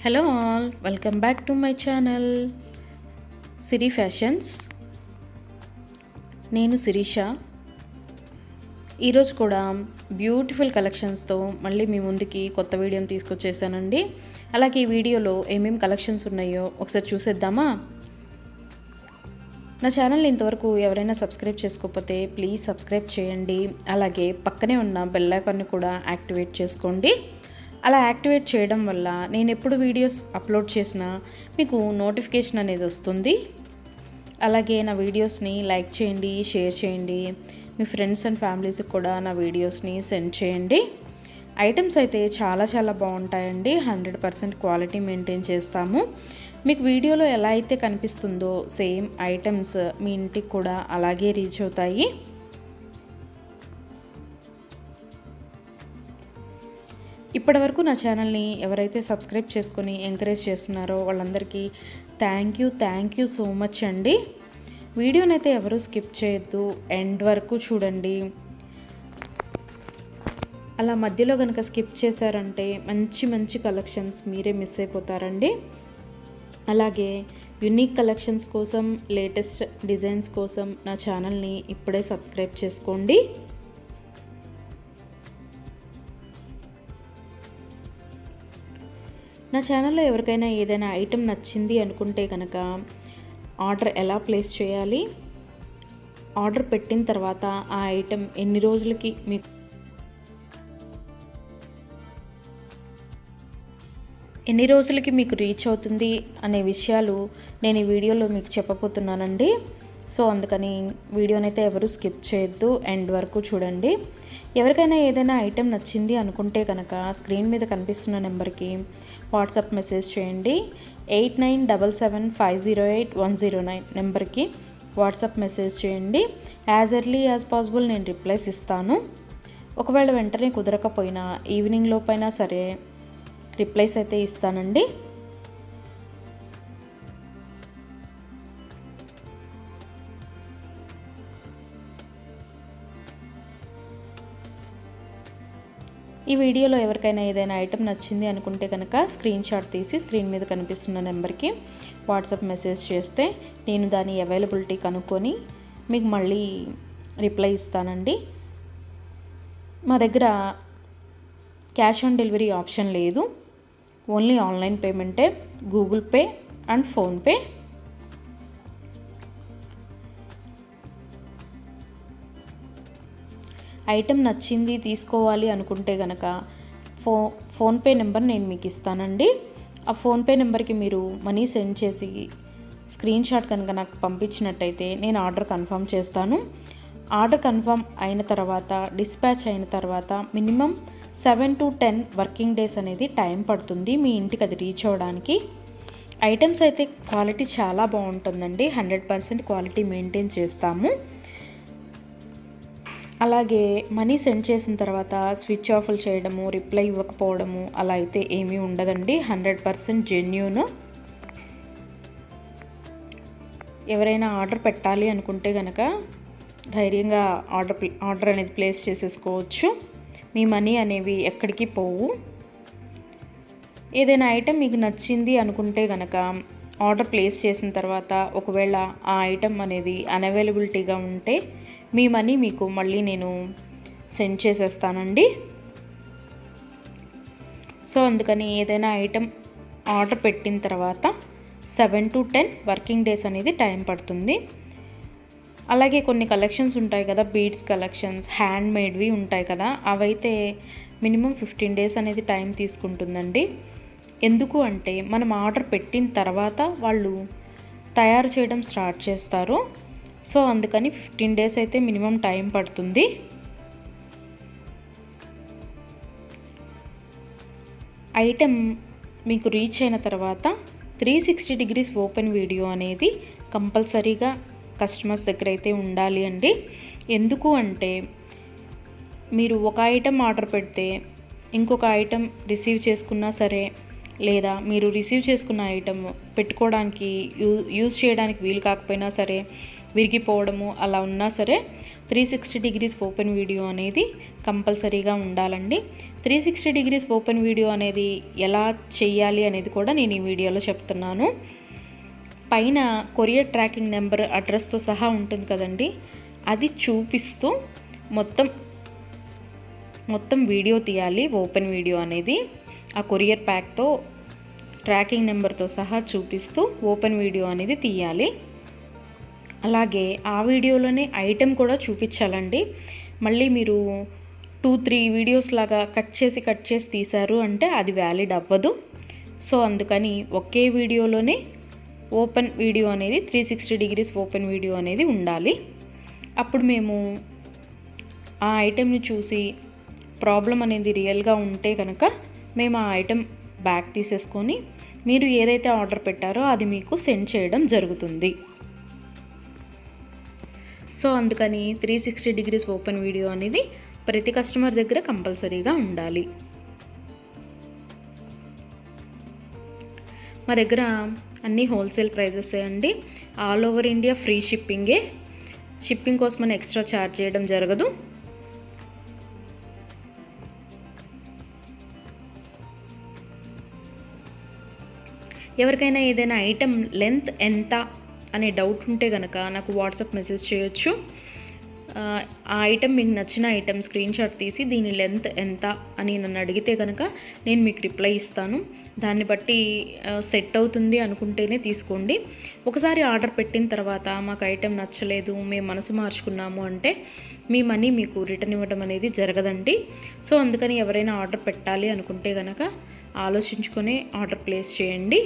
Hello all, welcome back to my channel Siri fashions. నేను శిరీష. ఈరోజు కూడా బ్యూటిఫుల్ కలెక్షన్స్తో మళ్ళీ మీ ముందుకి కొత్త వీడియోని తీసుకొచ్చేసానండి. అలాగే ఈ వీడియోలో ఏమేమి కలెక్షన్స్ ఉన్నాయో ఒకసారి చూసేద్దామా? నా ఛానల్ని ఇంతవరకు ఎవరైనా సబ్స్క్రైబ్ చేసుకోకపోతే ప్లీజ్ సబ్స్క్రైబ్ చేయండి. అలాగే పక్కనే ఉన్న బెల్ ఐకాన్ని కూడా యాక్టివేట్ చేసుకోండి. అలా యాక్టివేట్ చేయడం వల్ల నేను ఎప్పుడు వీడియోస్ అప్లోడ్ చేసినా మీకు నోటిఫికేషన్ అనేది వస్తుంది. అలాగే నా వీడియోస్ని లైక్ చేయండి, షేర్ చేయండి. మీ ఫ్రెండ్స్ అండ్ ఫ్యామిలీస్కి కూడా నా వీడియోస్ని సెండ్ చేయండి. ఐటమ్స్ అయితే చాలా బాగుంటాయండి. 100% క్వాలిటీ మెయింటైన్ చేస్తాము. మీకు వీడియోలో ఎలా అయితే కనిపిస్తుందో సేమ్ ఐటమ్స్ మీ ఇంటికి కూడా అలాగే రీచ్ అవుతాయి. ఇప్పటివరకు నా ఛానల్ని ఎవరైతే సబ్స్క్రైబ్ చేసుకొని ఎంకరేజ్ చేస్తున్నారో వాళ్ళందరికీ థ్యాంక్ యూ సో మచ్ అండి. వీడియోనైతే ఎవరు స్కిప్ చేయొద్దు, ఎండ్ వరకు చూడండి. అలా మధ్యలో కనుక స్కిప్ చేశారంటే మంచి కలెక్షన్స్ మీరే మిస్ అయిపోతారండి. అలాగే యూనిక్ కలెక్షన్స్ కోసం, లేటెస్ట్ డిజైన్స్ కోసం నా ఛానల్ని ఇప్పుడే సబ్స్క్రైబ్ చేసుకోండి. నా ఛానల్లో ఎవరికైనా ఏదైనా ఐటెం నచ్చింది అనుకుంటే కనుక ఆర్డర్ ఎలా ప్లేస్ చేయాలి, ఆర్డర్ పెట్టిన తర్వాత ఆ ఐటెం ఎన్ని రోజులకి మీకు రీచ్ అవుతుంది అనే విషయాలు నేను ఈ వీడియోలో మీకు చెప్పబోతున్నానండి. సో అందుకని వీడియోనైతే ఎవరు స్కిప్ చేయొద్దు, ఎండ్ వరకు చూడండి. ఎవరికైనా ఏదైనా ఐటెం నచ్చింది అనుకుంటే కనుక స్క్రీన్ మీద కనిపిస్తున్న నెంబర్కి వాట్సాప్ మెసేజ్ చేయండి. 8977508109 నెంబర్కి వాట్సాప్ మెసేజ్ చేయండి. యాజ్ ఎర్లీ యాజ్ పాసిబుల్ నేను రిప్లైస్ ఇస్తాను. ఒకవేళ వెంటనే కుదరకపోయినా ఈవినింగ్ లోపైనా సరే రిప్లైస్ అయితే ఇస్తానండి. ఈ వీడియోలో ఎవరికైనా ఏదైనా ఐటెం నచ్చింది అనుకుంటే కనుక స్క్రీన్ షాట్ తీసి స్క్రీన్ మీద కనిపిస్తున్న నెంబర్కి వాట్సాప్ మెసేజ్ చేస్తే నేను దాని అవైలబిలిటీ కనుక్కొని మీకు మళ్ళీ రిప్లై ఇస్తానండి. మా దగ్గర క్యాష్ ఆన్ డెలివరీ ఆప్షన్ లేదు, ఓన్లీ ఆన్లైన్ పేమెంటే, Google pay and PhonePe. Item నచ్చింది తీసుకోవాలి అనుకుంటే కనుక ఫోన్పే నెంబర్ నేను మీకు ఇస్తానండి. ఆ ఫోన్పే నెంబర్కి మీరు మనీ సెండ్ చేసి స్క్రీన్ షాట్ కనుక నాకు పంపించినట్టయితే నేను ఆర్డర్ కన్ఫర్మ్ చేస్తాను. ఆర్డర్ కన్ఫర్మ్ అయిన తర్వాత, డిస్పాచ్ అయిన తర్వాత మినిమం 7 to 10 వర్కింగ్ డేస్ అనేది టైం పడుతుంది మీ ఇంటికి అది రీచ్ అవ్వడానికి. ఐటమ్స్ అయితే క్వాలిటీ చాలా బాగుంటుందండి. 100% క్వాలిటీ మెయింటైన్ చేస్తాము. అలాగే మనీ సెండ్ చేసిన తర్వాత స్విచ్ ఆఫ్లు చేయడము, రిప్లై ఇవ్వకపోవడము అలా అయితే ఏమీ ఉండదండి. 100% జెన్యూన్. ఎవరైనా ఆర్డర్ పెట్టాలి అనుకుంటే కనుక ధైర్యంగా ఆర్డర్ అనేది ప్లేస్ చేసేసుకోవచ్చు. మీ మనీ అనేవి ఎక్కడికి పోవు. ఏదైనా ఐటెం మీకు నచ్చింది అనుకుంటే కనుక ఆర్డర్ ప్లేస్ చేసిన తర్వాత ఒకవేళ ఆ ఐటెం అనేది అన్అవైలబిలిటీగా ఉంటే మీ మనీ మీకు మళ్ళీ నేను సెండ్ చేసేస్తానండి. సో అందుకని ఏదైనా ఐటెం ఆర్డర్ పెట్టిన తర్వాత 7 to 10 వర్కింగ్ డేస్ అనేది టైం పడుతుంది. అలాగే కొన్ని కలెక్షన్స్ ఉంటాయి కదా, బీడ్స్ కలెక్షన్స్, హ్యాండ్ మేడ్వి ఉంటాయి కదా, అవైతే మినిమం 15 డేస్ అనేది టైం తీసుకుంటుందండి. ఎందుకు అంటే మనం ఆర్డర్ పెట్టిన తర్వాత వాళ్ళు తయారు చేయడం స్టార్ట్ చేస్తారు. సో అందుకని 15 డేస్ అయితే మినిమం టైం పడుతుంది. ఐటెం మీకు రీచ్ అయిన తర్వాత 360 degrees ఓపెన్ వీడియో అనేది కంపల్సరీగా కస్టమర్స్ దగ్గర అయితే ఉండాలి అండి. ఎందుకు అంటే మీరు ఒక ఐటెం ఆర్డర్ పెడితే ఇంకొక ఐటెం రిసీవ్ చేసుకున్నా సరే, లేదా మీరు రిసీవ్ చేసుకున్న ఐటెం పెట్టుకోవడానికి యూజ్ చేయడానికి వీలు కాకపోయినా సరే, విరిగిపోవడము అలా ఉన్నా సరే 360 degrees ఓపెన్ వీడియో అనేది కంపల్సరీగా ఉండాలండి. 360 డిగ్రీస్ ఓపెన్ వీడియో అనేది ఎలా చేయాలి అనేది కూడా నేను ఈ వీడియోలో చెప్తున్నాను. పైన కొరియర్ ట్రాకింగ్ నెంబర్ అడ్రస్తో సహా ఉంటుంది కదండి, అది చూపిస్తూ మొత్తం వీడియో తీయాలి. ఓపెన్ వీడియో అనేది ఆ కొరియర్ ప్యాక్తో ట్రాకింగ్ నెంబర్తో సహా చూపిస్తూ ఓపెన్ వీడియో అనేది తీయాలి. అలాగే ఆ వీడియోలోనే ఐటెం కూడా చూపించాలండి. మళ్ళీ మీరు 2-3 వీడియోస్ లాగా కట్ చేసి తీశారు అంటే అది వ్యాలిడ్ అవ్వదు. సో అందుకని ఒకే వీడియోలోనే ఓపెన్ వీడియో అనేది 360 డిగ్రీస్ ఓపెన్ వీడియో అనేది ఉండాలి. అప్పుడు మేము ఆ ఐటెంని చూసి ప్రాబ్లం అనేది రియల్గా ఉంటే కనుక మేము ఆ ఐటెం బ్యాక్ తీసేసుకొని మీరు ఏదైతే ఆర్డర్ పెట్టారో అది మీకు సెండ్ చేయడం జరుగుతుంది. సో అందుకని 360 డిగ్రీస్ ఓపెన్ వీడియో అనేది ప్రతి కస్టమర్ దగ్గర కంపల్సరీగా ఉండాలి. మా దగ్గర అన్నీ హోల్సేల్ ప్రైజెసే అండి. ఆల్ ఓవర్ ఇండియా ఫ్రీ షిప్పింగే. షిప్పింగ్ కోసం మనం ఎక్స్ట్రా ఛార్జ్ చేయడం జరగదు. ఎవరికైనా ఏదైనా ఐటెం లెంత్ ఎంత అనే డౌట్ ఉంటే కనుక నాకు వాట్సాప్ మెసేజ్ చేయొచ్చు. ఆ ఐటెం మీకు నచ్చిన ఐటెం స్క్రీన్ షాట్ తీసి దీని లెంత్ ఎంత అని నన్ను అడిగితే కనుక నేను మీకు రిప్లై ఇస్తాను. దాన్ని బట్టి సెట్ అవుతుంది అనుకుంటేనే తీసుకోండి. ఒకసారి ఆర్డర్ పెట్టిన తర్వాత మాకు ఐటెం నచ్చలేదు, మేము మనసు మార్చుకున్నాము అంటే మీ మనీ మీకు రిటర్న్ ఇవ్వడం అనేది జరగదండి. సో అందుకని ఎవరైనా ఆర్డర్ పెట్టాలి అనుకుంటే కనుక ఆలోచించుకొని ఆర్డర్ ప్లేస్ చేయండి.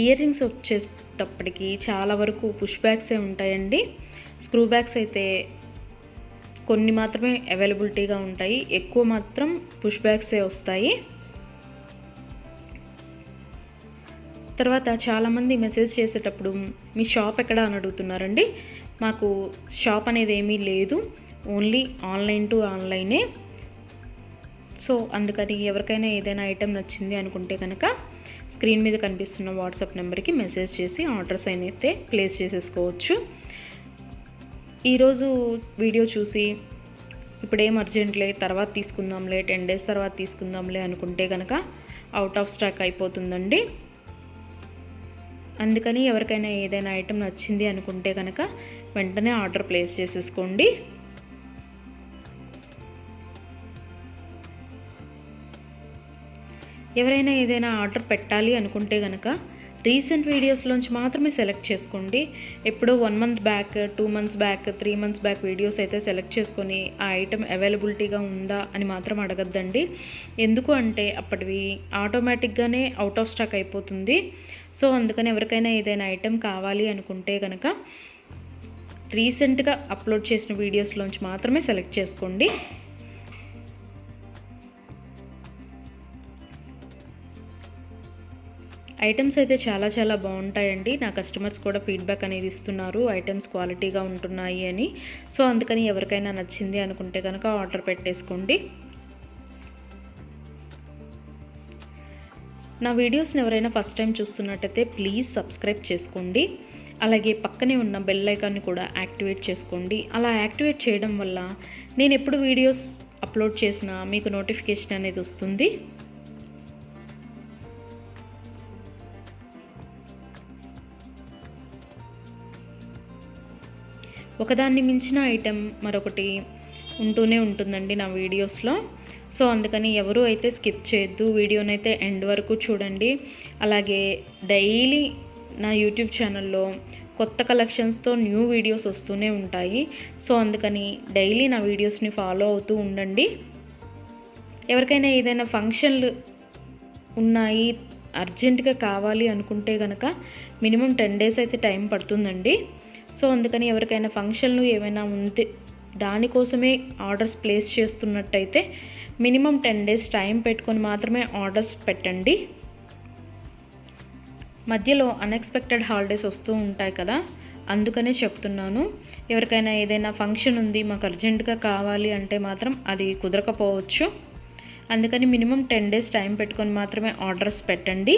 ఇయర్ రింగ్స్ వచ్చేటప్పటికి చాలా వరకు పుష్ బ్యాగ్సే ఉంటాయండి. స్క్రూ బ్యాగ్స్ అయితే కొన్ని మాత్రమే అవైలబిలిటీగా ఉంటాయి, ఎక్కువ మాత్రం పుష్ బ్యాగ్సే వస్తాయి. తర్వాత చాలామంది మెసేజ్ చేసేటప్పుడు మీ షాప్ ఎక్కడ అని అడుగుతున్నారండి. మాకు షాప్ అనేది ఏమీ లేదు, ఓన్లీ ఆన్లైన్ టు ఆన్లైనే. సో అందుకని ఎవరికైనా ఏదైనా ఐటెం నచ్చింది అనుకుంటే కనుక స్క్రీన్ మీద కనిపిస్తున్న వాట్సాప్ నెంబర్కి మెసేజ్ చేసి ఆర్డర్స్ అయితే ప్లేస్ చేసేసుకోవచ్చు. ఈరోజు వీడియో చూసి ఇప్పుడేం అర్జెంట్లే తర్వాత తీసుకుందాంలే, 10 days తర్వాత తీసుకుందాంలే అనుకుంటే కనుక అవుట్ ఆఫ్ స్టాక్ అయిపోతుందండి. అందుకని ఎవరికైనా ఏదైనా ఐటెం నచ్చింది అనుకుంటే కనుక వెంటనే ఆర్డర్ ప్లేస్ చేసేసుకోండి. ఎవరైనా ఏదైనా ఆర్డర్ పెట్టాలి అనుకుంటే కనుక రీసెంట్ వీడియోస్లోంచి మాత్రమే సెలెక్ట్ చేసుకోండి. ఎప్పుడో 1 month back, 2 months back, 3 months back videos అయితే సెలెక్ట్ చేసుకొని ఆ ఐటెం అవైలబిలిటీగా ఉందా అని మాత్రం అడగద్దండి. ఎందుకు అంటే అప్పటివి ఆటోమేటిక్గానే అవుట్ ఆఫ్ స్టాక్ అయిపోతుంది. సో అందుకని ఎవరికైనా ఏదైనా ఐటెం కావాలి అనుకుంటే కనుక రీసెంట్గా అప్లోడ్ చేసిన వీడియోస్లోంచి మాత్రమే సెలెక్ట్ చేసుకోండి. ఐటమ్స్ అయితే చాలా చాలా బాగుంటాయండి. నా కస్టమర్స్ కూడా ఫీడ్బ్యాక్ అనేది ఇస్తున్నారు, ఐటమ్స్ క్వాలిటీగా ఉంటున్నాయి అని. సో అందుకని ఎవరికైనా నచ్చింది అనుకుంటే కనుక ఆర్డర్ పెట్టేసుకోండి. నా వీడియోస్ని ఎవరైనా ఫస్ట్ టైం చూస్తున్నట్టయితే ప్లీజ్ సబ్స్క్రైబ్ చేసుకోండి. అలాగే పక్కనే ఉన్న బెల్ ఐకాన్ని కూడా యాక్టివేట్ చేసుకోండి. అలా యాక్టివేట్ చేయడం వల్ల నేను ఎప్పుడు వీడియోస్ అప్లోడ్ చేసినా మీకు నోటిఫికేషన్ అనేది వస్తుంది. ఒకదాన్ని మించిన ఐటెం మరొకటి ఉంటూనే ఉంటుందండి నా వీడియోస్లో. సో అందుకని ఎవరు అయితే స్కిప్ చేయొద్దు, వీడియోనైతే ఎండ్ వరకు చూడండి. అలాగే డైలీ నా యూట్యూబ్ ఛానల్లో కొత్త కలెక్షన్స్తో న్యూ వీడియోస్ వస్తూనే ఉంటాయి. సో అందుకని డైలీ నా వీడియోస్ని ఫాలో అవుతూ ఉండండి. ఎవరికైనా ఏదైనా ఫంక్షన్లు ఉన్నాయి, అర్జెంటుగా కావాలి అనుకుంటే కనుక మినిమం 10 days అయితే టైం పడుతుందండి. సో అందుకని ఎవరికైనా ఫంక్షన్లు ఏమైనా ఉంటే దానికోసమే ఆర్డర్స్ ప్లేస్ చేస్తున్నట్టయితే మినిమం 10 days టైం పెట్టుకొని మాత్రమే ఆర్డర్స్ పెట్టండి. మధ్యలో అన్ఎక్స్పెక్టెడ్ హాలిడేస్ వస్తూ ఉంటాయి కదా, అందుకనే చెప్తున్నాను. ఎవరికైనా ఏదైనా ఫంక్షన్ ఉంది మాకు అర్జెంటుగా కావాలి అంటే మాత్రం అది కుదరకపోవచ్చు. అందుకని మినిమం 10 days టైం పెట్టుకొని మాత్రమే ఆర్డర్స్ పెట్టండి.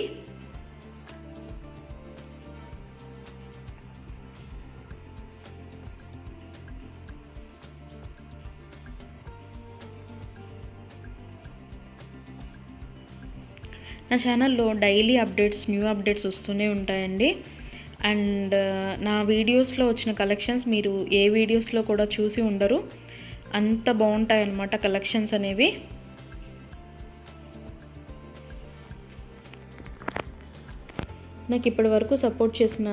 నా ఛానల్లో డైలీ అప్డేట్స్, న్యూ అప్డేట్స్ వస్తూనే ఉంటాయండి. అండ్ నా వీడియోస్లో వచ్చిన కలెక్షన్స్ మీరు ఏ వీడియోస్లో కూడా చూసి ఉండరు, అంత బాగుంటాయి అన్నమాట కలెక్షన్స్ అనేవి. నాకు ఇప్పటి వరకు సపోర్ట్ చేసిన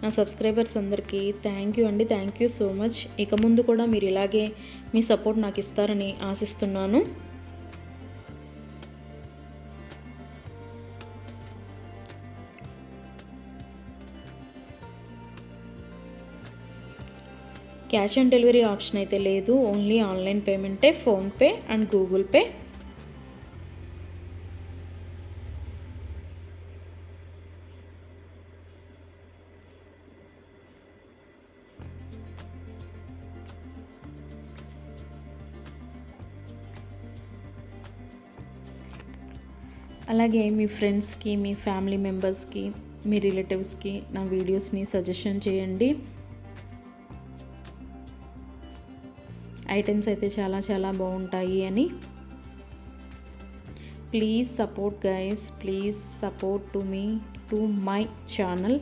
నా సబ్స్క్రైబర్స్ అందరికీ థ్యాంక్ యూ అండి. Thank you so much. ఇక ముందు కూడా మీరు ఇలాగే మీ సపోర్ట్ నాకు ఇస్తారని ఆశిస్తున్నాను. క్యాష్ ఆన్ డెలివరీ ఆప్షన్ అయితే లేదు, ఓన్లీ ఆన్లైన్ పేమెంటే, ఫోన్పే అండ్ గూగుల్ పే. అలాగే మీ ఫ్రెండ్స్కి, మీ ఫ్యామిలీ మెంబర్స్కి, మీ రిలేటివ్స్కి నా వీడియోస్ని సజెషన్ చేయండి. ఐటమ్స్ అయితే చాలా చాలా బాగుంటాయి అని. Please support guys, please support to me, to my channel.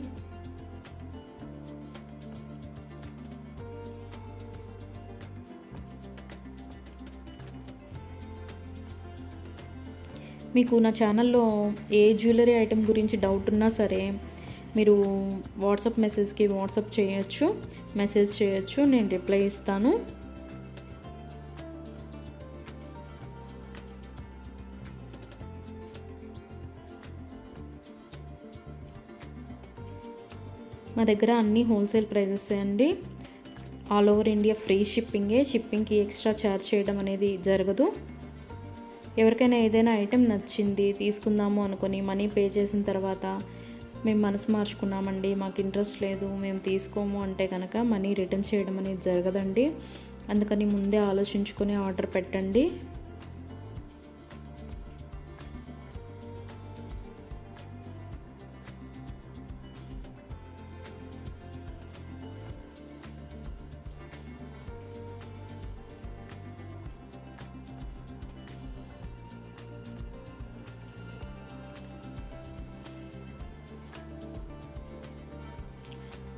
మీకు నా ఛానల్లో ఏ జ్యువెలరీ ఐటెం గురించి డౌట్ ఉన్నా సరే మీరు వాట్సాప్ మెసేజ్కి వాట్సాప్ చేయొచ్చు, మెసేజ్ చేయొచ్చు, నేను రిప్లై ఇస్తాను. మా దగ్గర అన్ని హోల్సేల్ ప్రైజెస్ అండి. ఆల్ ఓవర్ ఇండియా ఫ్రీ షిప్పింగే. షిప్పింగ్కి ఎక్స్ట్రా ఛార్జ్ చేయడం అనేది జరగదు. ఎవరికైనా ఏదైనా ఐటెం నచ్చింది తీసుకుందాము అనుకొని మనీ పే చేసిన తర్వాత మేము మనసు మార్చుకున్నామండి, మాకు ఇంట్రెస్ట్ లేదు, మేము తీసుకోము అంటే కనుక మనీ రిటర్న్ చేయడం అనేది జరగదండి. అందుకని ముందే ఆలోచించుకొని ఆర్డర్ పెట్టండి.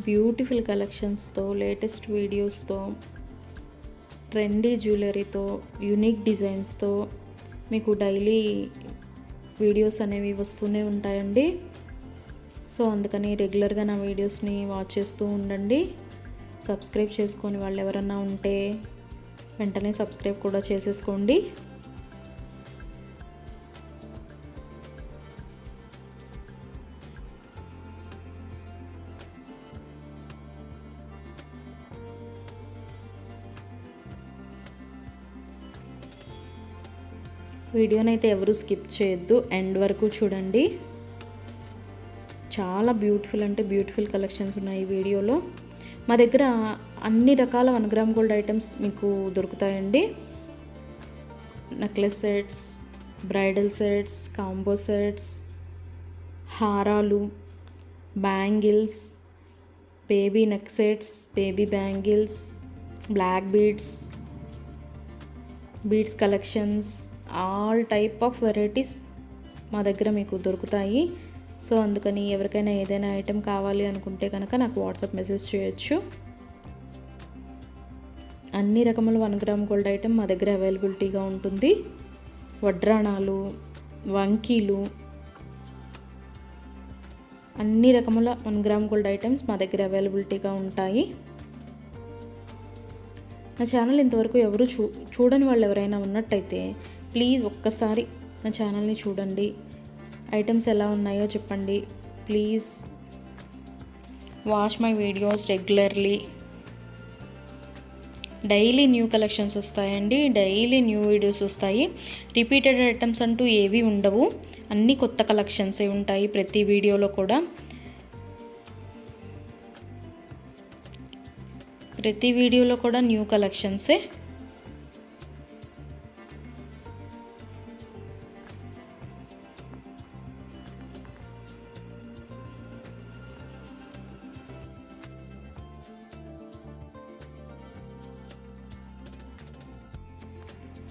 బ్యూటిఫుల్ కలెక్షన్స్తో, లేటెస్ట్ వీడియోస్తో, ట్రెండీ జ్యువెలరీతో, యూనిక్ డిజైన్స్తో మీకు డైలీ వీడియోస్ అనేవి వస్తూనే ఉంటాయండి. సో అందుకని రెగ్యులర్గా నా వీడియోస్ని వాచ్ చేస్తూ ఉండండి. సబ్స్క్రైబ్ చేసుకొని వాళ్ళు ఎవరన్నా ఉంటే వెంటనే సబ్స్క్రైబ్ కూడా చేసేసుకోండి. వీడియోనైతే ఎవరు స్కిప్ చేయొద్దు, ఎండ్ వరకు చూడండి. చాలా బ్యూటిఫుల్ అంటే బ్యూటిఫుల్ కలెక్షన్స్ ఉన్నాయి ఈ వీడియోలో. మా దగ్గర అన్ని రకాల 1 గ్రామ్ గోల్డ్ ఐటమ్స్ మీకు దొరుకుతాయండి. Necklace sets, bridal sets, combo sets, హారాలు, bangles, baby neck sets, baby bangles, black beads collections, all type of varieties మా దగ్గర మీకు దొరుకుతాయి. సో అందుకని ఎవరికైనా ఏదైనా ఐటెం కావాలి అనుకుంటే కనుక నాకు వాట్సాప్ మెసేజ్ చేయొచ్చు. అన్ని రకముల 1 గ్రామ్ గోల్డ్ ఐటెం మా దగ్గర అవైలబిలిటీగా ఉంటుంది. వడ్రాణాలు, వంకీలు, అన్ని రకముల 1 గ్రామ్ గోల్డ్ ఐటమ్స్ మా దగ్గర అవైలబిలిటీగా ఉంటాయి. నా ఛానల్ ఇంతవరకు ఎవరు చూడని వాళ్ళు ఎవరైనా ఉన్నట్టయితే ప్లీజ్ ఒక్కసారి నా ఛానల్ని చూడండి. ఐటమ్స్ ఎలా ఉన్నాయో చెప్పండి. Please watch my videos regularly. Daily new collections వస్తాయండి, డైలీ న్యూ వీడియోస్ వస్తాయి. రిపీటెడ్ ఐటమ్స్ అంటూ ఏవి ఉండవు, అన్నీ కొత్త కలెక్షన్సే ఉంటాయి ప్రతి వీడియోలో కూడా. ప్రతి వీడియోలో కూడా న్యూ కలెక్షన్సే.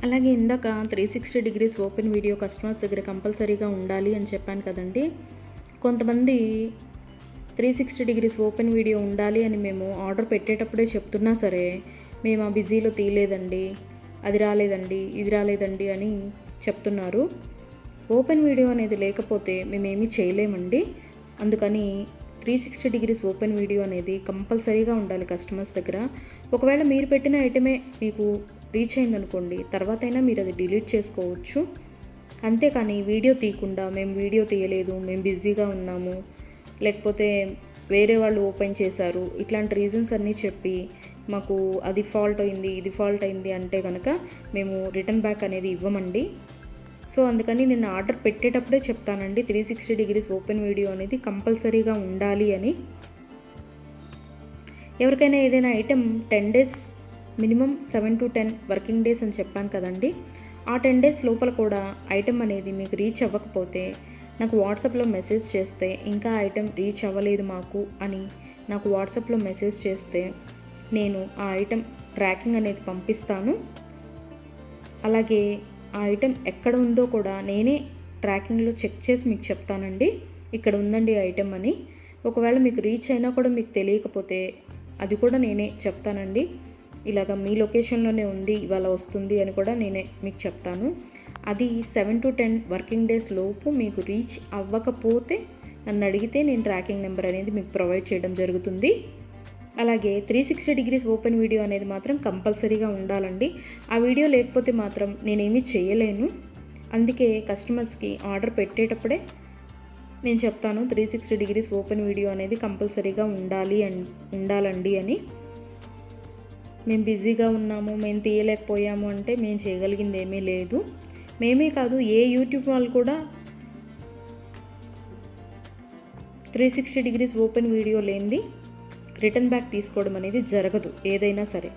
అలాగే ఇందాక 360 డిగ్రీస్ ఓపెన్ వీడియో కస్టమర్స్ దగ్గర కంపల్సరీగా ఉండాలి అని చెప్పాను కదండి. కొంతమంది 360 డిగ్రీస్ ఓపెన్ వీడియో ఉండాలి అని మేము ఆర్డర్ పెట్టేటప్పుడే చెప్తున్నా సరే, మేము ఆ బిజీలో తీయలేదండి, అది రాలేదండి, ఇది రాలేదండి అని చెప్తున్నారు. ఓపెన్ వీడియో అనేది లేకపోతే మేమేమీ చేయలేమండి. అందుకని 360 డిగ్రీస్ ఓపెన్ వీడియో అనేది కంపల్సరీగా ఉండాలి కస్టమర్స్ దగ్గర. ఒకవేళ మీరు పెట్టిన ఐటమే మీకు రీచ్ అయిందనుకోండి, తర్వాత అయినా మీరు అది డిలీట్ చేసుకోవచ్చు. అంతేకాని వీడియో తీయకుండా మేము వీడియో తీయలేదు, మేము బిజీగా ఉన్నాము, లేకపోతే వేరే వాళ్ళు ఓపెన్ చేశారు, ఇట్లాంటి రీజన్స్ అన్నీ చెప్పి మాకు అది ఫాల్ట్ అయింది, ఇది ఫాల్ట్ అయింది అంటే కనుక మేము రిటర్న్ బ్యాక్ అనేది ఇవ్వమండి. సో అందుకని నేను ఆర్డర్ పెట్టేటప్పుడే చెప్తానండి 360 డిగ్రీస్ ఓపెన్ వీడియో అనేది కంపల్సరీగా ఉండాలి అని. ఎవరికైనా ఏదైనా item 10 days minimum 7 to 10 working days అని చెప్పాను కదండి. ఆ 10 డేస్ లోపల కూడా ఐటెం అనేది మీకు రీచ్ అవ్వకపోతే నాకు వాట్సాప్లో మెసేజ్ చేస్తే, ఇంకా ఐటెం రీచ్ అవ్వలేదు మాకు అని నాకు వాట్సాప్లో మెసేజ్ చేస్తే నేను ఆ ఐటెం ట్రాకింగ్ అనేది పంపిస్తాను. అలాగే ఆ ఐటెం ఎక్కడ ఉందో కూడా నేనే ట్రాకింగ్లో చెక్ చేసి మీకు చెప్తానండి, ఇక్కడ ఉందండి ఐటెం అని. ఒకవేళ మీకు రీచ్ అయినా కూడా మీకు తెలియకపోతే అది కూడా నేనే చెప్తానండి. ఇలాగ మీ లొకేషన్లోనే ఉంది, ఇవాళ వస్తుంది అని కూడా నేనే మీకు చెప్తాను. అది 7 to 10 వర్కింగ్ డేస్ లోపు మీకు రీచ్ అవ్వకపోతే నన్ను అడిగితే నేను ట్రాకింగ్ నెంబర్ అనేది మీకు ప్రొవైడ్ చేయడం జరుగుతుంది. అలాగే 360 డిగ్రీస్ ఓపెన్ వీడియో అనేది మాత్రం కంపల్సరీగా ఉండాలండి. ఆ వీడియో లేకపోతే మాత్రం నేనేమీ చేయలేను. అందుకే కస్టమర్స్కి ఆర్డర్ పెట్టేటప్పుడే నేను చెప్తాను 360 డిగ్రీస్ ఓపెన్ వీడియో అనేది కంపల్సరీగా ఉండాలండి అని. మేము బిజీగా ఉన్నాము, మేము తీయలేకపోయాము అంటే మేము చేయగలిగింది ఏమీ లేదు. మేమే కాదు, ఏ యూట్యూబ్ వాళ్ళు కూడా 360 డిగ్రీస్ ఓపెన్ వీడియో లేనిది రిటర్న్ బ్యాక్ తీసుకోవడం అనేది జరగదు. ఏదైనా సరే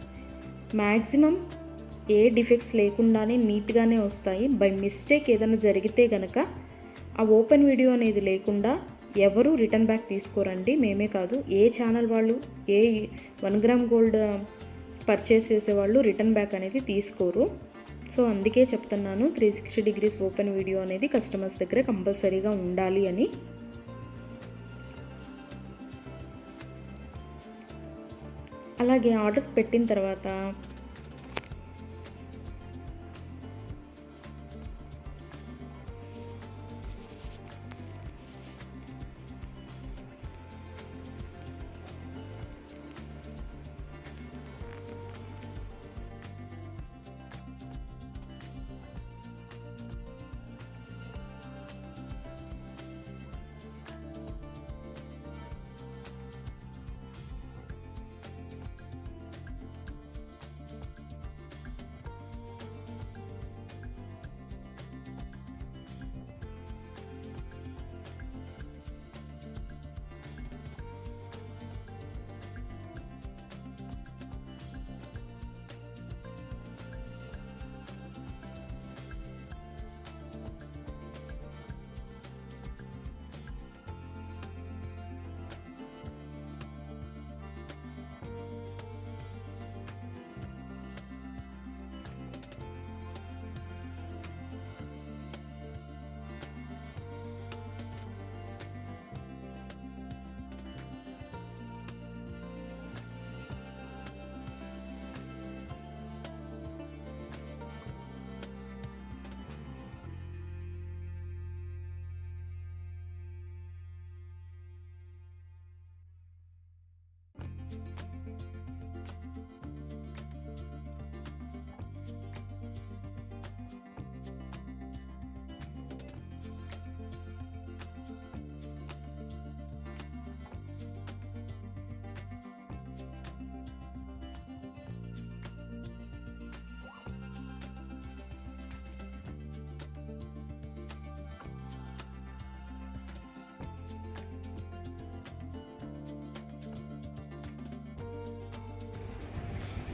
మ్యాక్సిమం ఏ డిఫెక్ట్స్ లేకుండానే నీట్గానే వస్తాయి. బై మిస్టేక్ ఏదైనా జరిగితే కనుక ఆ ఓపెన్ వీడియో అనేది లేకుండా ఎవరు రిటర్న్ బ్యాక్ తీసుకోరండి. మేమే కాదు, ఏ ఛానల్ వాళ్ళు, ఏ 1 గ్రామ్ గోల్డ్ పర్చేస్ చేసేవాళ్ళు రిటర్న్ బ్యాక్ అనేది తీసుకోరు. సో అందుకే చెప్తున్నాను 360 డిగ్రీస్ ఓపెన్ వీడియో అనేది కస్టమర్స్ దగ్గర కంపల్సరీగా ఉండాలి అని. అలాగే ఆర్డర్స్ పెట్టిన తర్వాత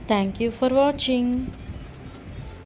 Thank you for watching.